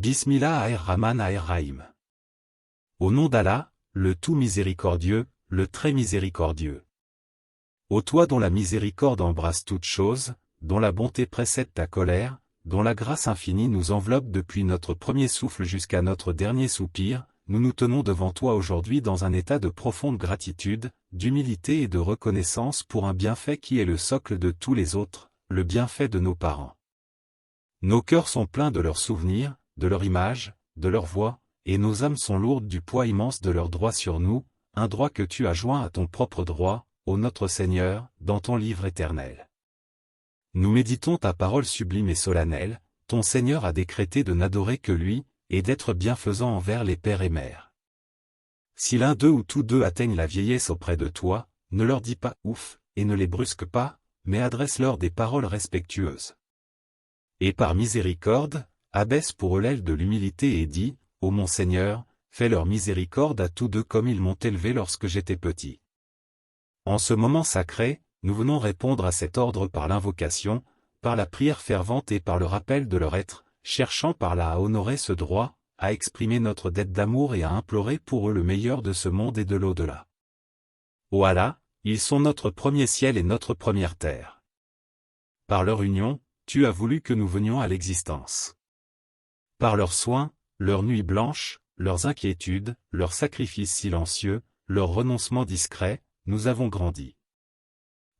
Bismillah ar-Rahman ar-Rahim. Au nom d'Allah, le tout miséricordieux, le très miséricordieux. Ô toi dont la miséricorde embrasse toutes choses, dont la bonté précède ta colère, dont la grâce infinie nous enveloppe depuis notre premier souffle jusqu'à notre dernier soupir, nous nous tenons devant toi aujourd'hui dans un état de profonde gratitude, d'humilité et de reconnaissance pour un bienfait qui est le socle de tous les autres, le bienfait de nos parents. Nos cœurs sont pleins de leurs souvenirs, de leur image, de leur voix, et nos âmes sont lourdes du poids immense de leur droit sur nous, un droit que tu as joint à ton propre droit, ô notre Seigneur, dans ton livre éternel. Nous méditons ta parole sublime et solennelle, ton Seigneur a décrété de n'adorer que lui, et d'être bienfaisant envers les pères et mères. Si l'un d'eux ou tous deux atteignent la vieillesse auprès de toi, ne leur dis pas « ouf » et ne les brusque pas, mais adresse-leur des paroles respectueuses. Et par miséricorde, abaisse pour eux l'aile de l'humilité et dis, ô mon Seigneur, fais leur miséricorde à tous deux comme ils m'ont élevé lorsque j'étais petit. En ce moment sacré, nous venons répondre à cet ordre par l'invocation, par la prière fervente et par le rappel de leur être, cherchant par là à honorer ce droit, à exprimer notre dette d'amour et à implorer pour eux le meilleur de ce monde et de l'au-delà. Ô Allah, ils sont notre premier ciel et notre première terre. Par leur union, tu as voulu que nous venions à l'existence. Par leurs soins, leurs nuits blanches, leurs inquiétudes, leurs sacrifices silencieux, leurs renoncements discrets, nous avons grandi.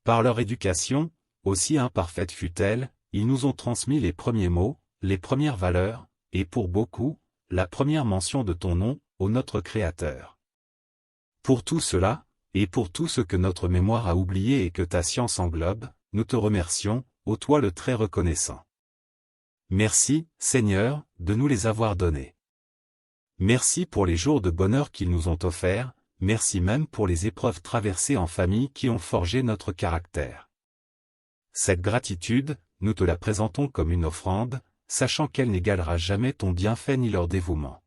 Par leur éducation, aussi imparfaite fut-elle, ils nous ont transmis les premiers mots, les premières valeurs, et pour beaucoup, la première mention de ton nom, ô notre Créateur. Pour tout cela, et pour tout ce que notre mémoire a oublié et que ta science englobe, nous te remercions, ô toi le très reconnaissant. Merci, Seigneur, de nous les avoir donnés. Merci pour les jours de bonheur qu'ils nous ont offerts, merci même pour les épreuves traversées en famille qui ont forgé notre caractère. Cette gratitude, nous te la présentons comme une offrande, sachant qu'elle n'égalera jamais ton bienfait ni leur dévouement.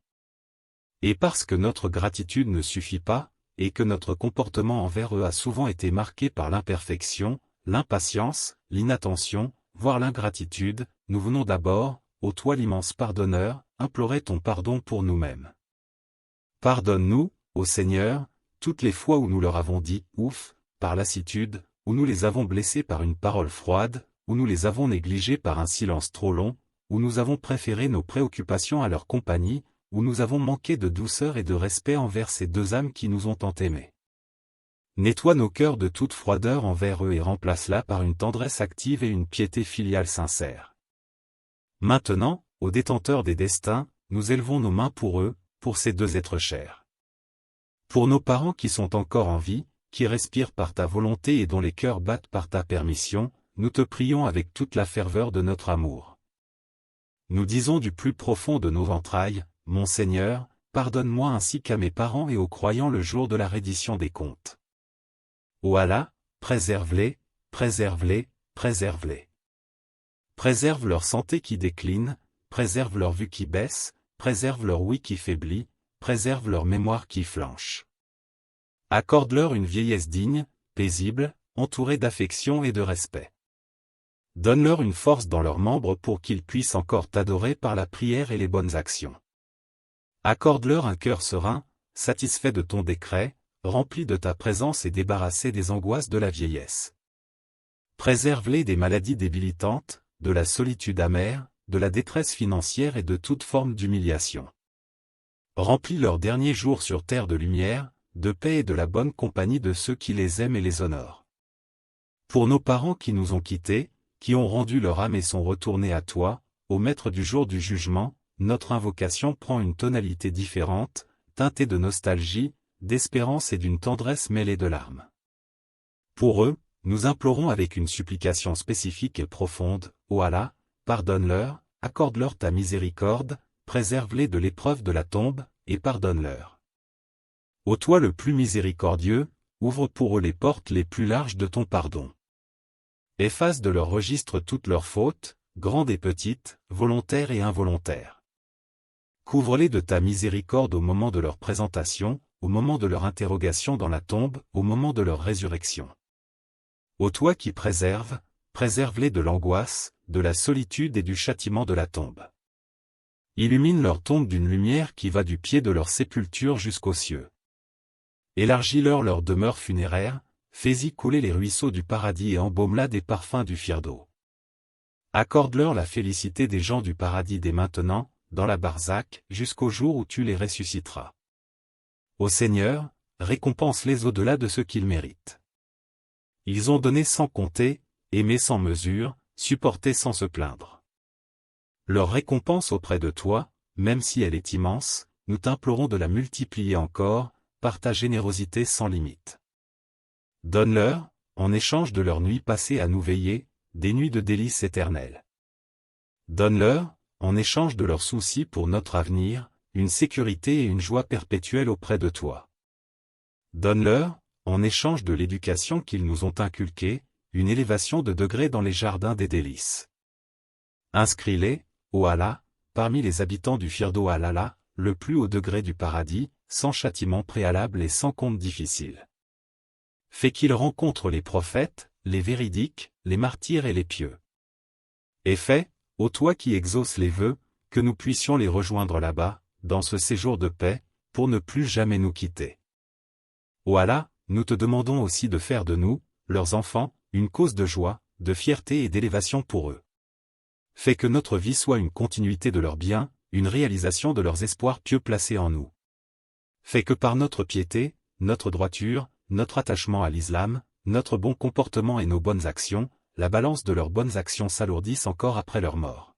Et parce que notre gratitude ne suffit pas, et que notre comportement envers eux a souvent été marqué par l'imperfection, l'impatience, l'inattention, voire l'ingratitude, nous venons d'abord, ô toi l'immense pardonneur, implorer ton pardon pour nous-mêmes. Pardonne-nous, ô Seigneur, toutes les fois où nous leur avons dit « ouf » par lassitude, où nous les avons blessés par une parole froide, où nous les avons négligés par un silence trop long, où nous avons préféré nos préoccupations à leur compagnie, où nous avons manqué de douceur et de respect envers ces deux âmes qui nous ont tant aimés. Nettoie nos cœurs de toute froideur envers eux et remplace-la par une tendresse active et une piété filiale sincère. Maintenant, aux détenteurs des destins, nous élevons nos mains pour eux, pour ces deux êtres chers. Pour nos parents qui sont encore en vie, qui respirent par ta volonté et dont les cœurs battent par ta permission, nous te prions avec toute la ferveur de notre amour. Nous disons du plus profond de nos entrailles, mon Seigneur, pardonne-moi ainsi qu'à mes parents et aux croyants le jour de la reddition des comptes. Ô Allah, préserve-les, préserve-les, préserve-les. Préserve leur santé qui décline, préserve leur vue qui baisse, préserve leur ouïe qui faiblit, préserve leur mémoire qui flanche. Accorde-leur une vieillesse digne, paisible, entourée d'affection et de respect. Donne-leur une force dans leurs membres pour qu'ils puissent encore t'adorer par la prière et les bonnes actions. Accorde-leur un cœur serein, satisfait de ton décret, rempli de ta présence et débarrassé des angoisses de la vieillesse. Préserve-les des maladies débilitantes, de la solitude amère, de la détresse financière et de toute forme d'humiliation. Remplis leurs derniers jours sur terre de lumière, de paix et de la bonne compagnie de ceux qui les aiment et les honorent. Pour nos parents qui nous ont quittés, qui ont rendu leur âme et sont retournés à toi, ô Maître du jour du jugement, notre invocation prend une tonalité différente, teintée de nostalgie, d'espérance et d'une tendresse mêlée de larmes. Pour eux, nous implorons avec une supplication spécifique et profonde, ô Allah, pardonne-leur, accorde-leur ta miséricorde, préserve-les de l'épreuve de la tombe, et pardonne-leur. Ô toi le plus miséricordieux, ouvre pour eux les portes les plus larges de ton pardon. Efface de leur registre toutes leurs fautes, grandes et petites, volontaires et involontaires. Couvre-les de ta miséricorde au moment de leur présentation, au moment de leur interrogation dans la tombe, au moment de leur résurrection. Ô toi qui préserves, préserve-les de l'angoisse, de la solitude et du châtiment de la tombe. Illumine leur tombe d'une lumière qui va du pied de leur sépulture jusqu'aux cieux. Élargis-leur leur demeure funéraire, fais-y couler les ruisseaux du paradis et embaume-la des parfums du firdo. Accorde-leur la félicité des gens du paradis dès maintenant, dans la barzakh, jusqu'au jour où tu les ressusciteras. Ô Seigneur, récompense-les au-delà de ce qu'ils méritent. Ils ont donné sans compter, aimé sans mesure, supporté sans se plaindre. Leur récompense auprès de toi, même si elle est immense, nous t'implorons de la multiplier encore, par ta générosité sans limite. Donne-leur, en échange de leurs nuits passées à nous veiller, des nuits de délices éternelles. Donne-leur, en échange de leurs soucis pour notre avenir, une sécurité et une joie perpétuelle auprès de toi. Donne-leur, en échange de l'éducation qu'ils nous ont inculquée, une élévation de degré dans les jardins des délices. Inscris-les, ô Allah, parmi les habitants du Firdo al-Ala, le plus haut degré du paradis, sans châtiment préalable et sans compte difficile. Fais qu'ils rencontrent les prophètes, les véridiques, les martyrs et les pieux. Et fais, ô toi qui exauces les vœux, que nous puissions les rejoindre là-bas, dans ce séjour de paix, pour ne plus jamais nous quitter. Ô Allah, nous te demandons aussi de faire de nous, leurs enfants, une cause de joie, de fierté et d'élévation pour eux. Fais que notre vie soit une continuité de leurs biens, une réalisation de leurs espoirs pieux placés en nous. Fais que par notre piété, notre droiture, notre attachement à l'islam, notre bon comportement et nos bonnes actions, la balance de leurs bonnes actions s'alourdisse encore après leur mort.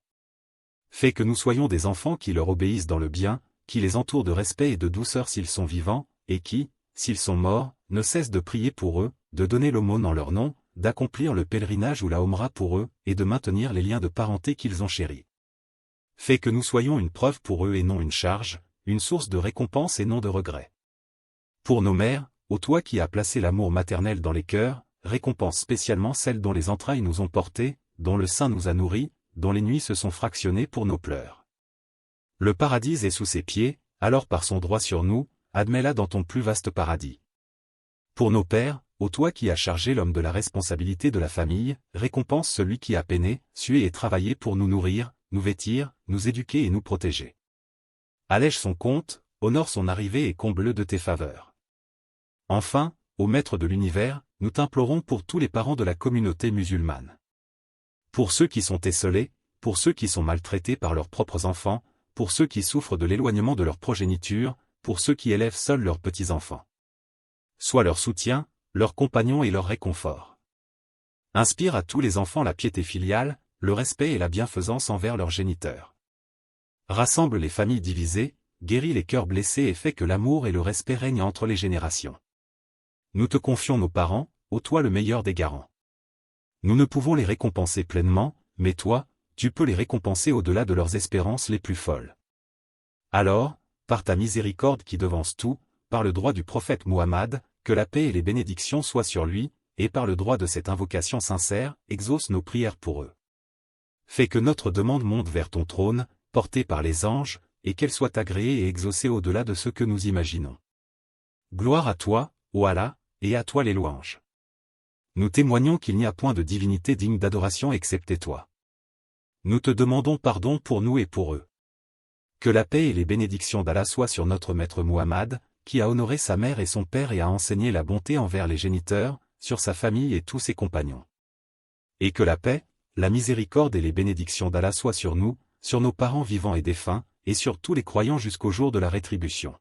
Fais que nous soyons des enfants qui leur obéissent dans le bien, qui les entourent de respect et de douceur s'ils sont vivants, et qui, s'ils sont morts, ne cessent de prier pour eux, de donner l'aumône en leur nom, d'accomplir le pèlerinage ou la Omra pour eux, et de maintenir les liens de parenté qu'ils ont chéris. Fais que nous soyons une preuve pour eux et non une charge, une source de récompense et non de regret. Pour nos mères, ô toi qui as placé l'amour maternel dans les cœurs, récompense spécialement celles dont les entrailles nous ont portés, dont le sein nous a nourris, dont les nuits se sont fractionnées pour nos pleurs. Le paradis est sous ses pieds, alors par son droit sur nous, admets-la dans ton plus vaste paradis. Pour nos pères, ô toi qui as chargé l'homme de la responsabilité de la famille, récompense celui qui a peiné, sué et travaillé pour nous nourrir, nous vêtir, nous éduquer et nous protéger. Allège son compte, honore son arrivée et comble-le de tes faveurs. Enfin, ô Maître de l'univers, nous t'implorons pour tous les parents de la communauté musulmane. Pour ceux qui sont esseulés, pour ceux qui sont maltraités par leurs propres enfants, pour ceux qui souffrent de l'éloignement de leur progéniture, pour ceux qui élèvent seuls leurs petits-enfants. Sois leur soutien, leur compagnon et leur réconfort. Inspire à tous les enfants la piété filiale, le respect et la bienfaisance envers leurs géniteurs. Rassemble les familles divisées, guéris les cœurs blessés et fais que l'amour et le respect règnent entre les générations. Nous te confions nos parents, ô toi le meilleur des garants. Nous ne pouvons les récompenser pleinement, mais toi, tu peux les récompenser au-delà de leurs espérances les plus folles. Alors, par ta miséricorde qui devance tout, par le droit du prophète Muhammad, que la paix et les bénédictions soient sur lui, et par le droit de cette invocation sincère, exauce nos prières pour eux. Fais que notre demande monte vers ton trône, portée par les anges, et qu'elle soit agréée et exaucée au-delà de ce que nous imaginons. Gloire à toi, ô Allah, et à toi les louanges. Nous témoignons qu'il n'y a point de divinité digne d'adoration excepté toi. Nous te demandons pardon pour nous et pour eux. Que la paix et les bénédictions d'Allah soient sur notre maître Muhammad, qui a honoré sa mère et son père et a enseigné la bonté envers les géniteurs, sur sa famille et tous ses compagnons. Et que la paix, la miséricorde et les bénédictions d'Allah soient sur nous, sur nos parents vivants et défunts, et sur tous les croyants jusqu'au jour de la rétribution.